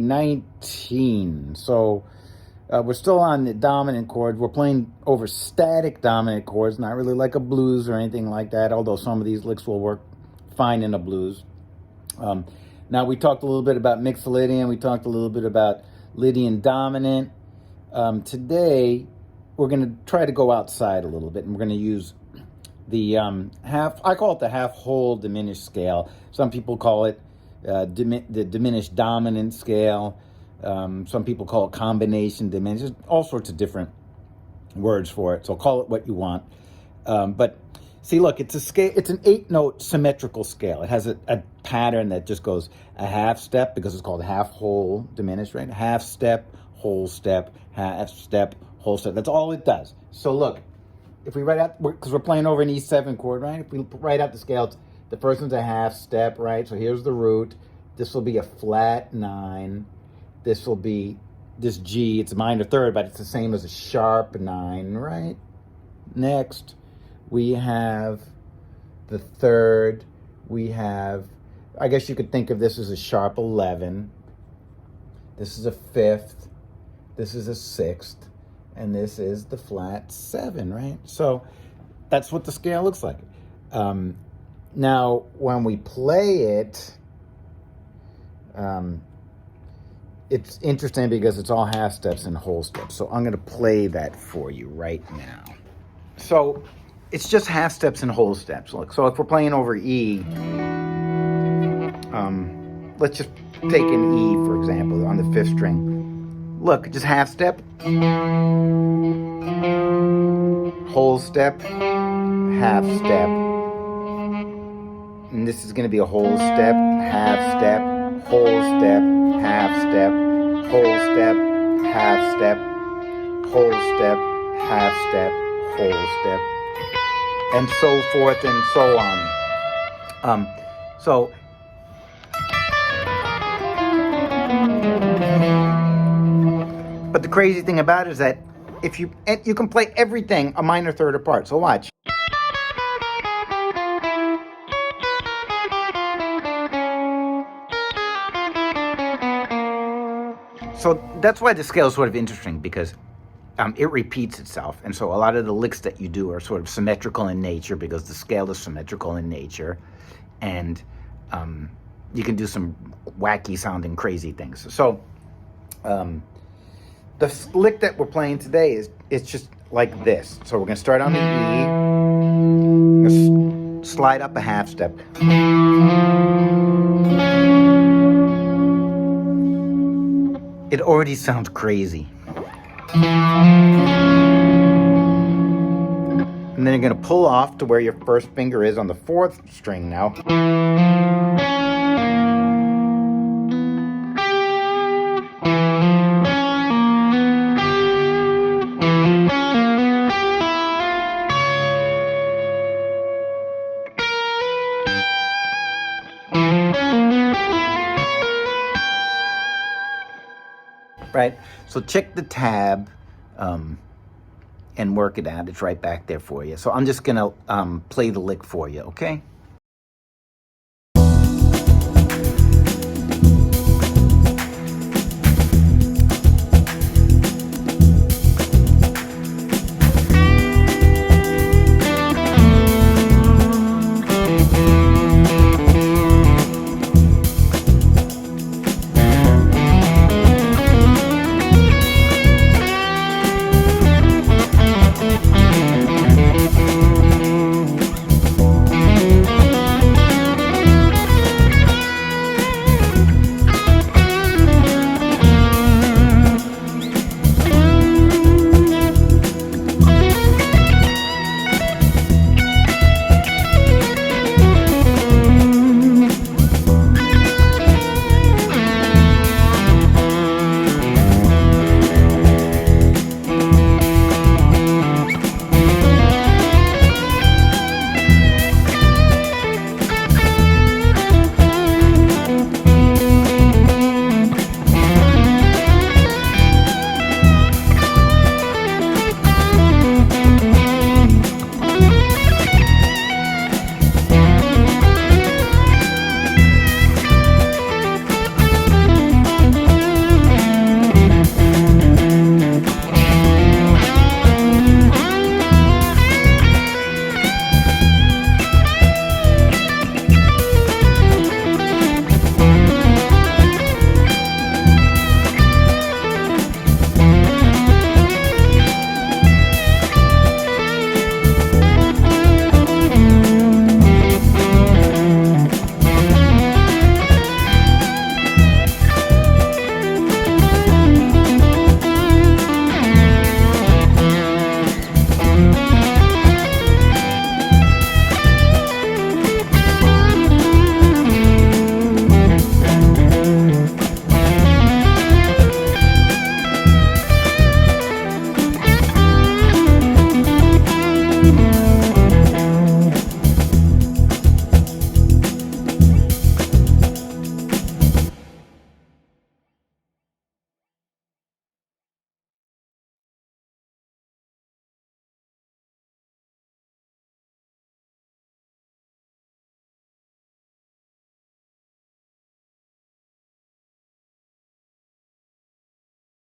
LOTD19. So we're still on the dominant chord. We're playing over static dominant chords, not really like a blues or anything like that, although some of these licks will work fine in a blues. Now, we talked a little bit about Mixolydian. We talked a little bit about Lydian dominant. Today, we're going to try to go outside a little bit, and we're going to use the I call it the half-whole diminished scale. Some people call it the diminished dominant scale. Some people call it combination diminished. There's all sorts of different words for it, so call it what you want. But see, look, it's a scale. It's an 8-note symmetrical scale. It has a pattern that just goes a half step, because it's called half-whole diminished, right? Half step, whole step, half step, whole step. That's all it does. So look, if we write out, because we're playing over an E7 chord, right? If we write out the scale, the first one's a half step, right? So here's the root. This will be a flat 9. This will be this G. It's a minor third, but it's the same as a sharp 9, right? Next, we have the third. We have, I guess you could think of this as a sharp 11. This is a fifth. This is a sixth. And this is the flat 7, right? So that's what the scale looks like. Now, when we play it, it's interesting because it's all half steps and whole steps. So I'm going to play that for you right now. So it's just half steps and whole steps. Look, so if we're playing over E, let's just take an E, for example, on the 5th string. Look, just half step, whole step, half step. And this is going to be a whole step, half step, whole step, half step, whole step, half step, whole step, half step, whole step, and so forth and so on. But the crazy thing about it is that if you can play everything a minor third apart. So watch. So that's why the scale is sort of interesting, because it repeats itself. And so a lot of the licks that you do are sort of symmetrical in nature, because the scale is symmetrical in nature. And you can do some wacky sounding crazy things. So the lick that we're playing today it's just like this. So we're going to start on the E. We're going to slide up a half step. It already sounds crazy. And then you're going to pull off to where your first finger is on the 4th string now. Right? So check the tab and work it out. It's right back there for you. So I'm just going to play the lick for you, okay?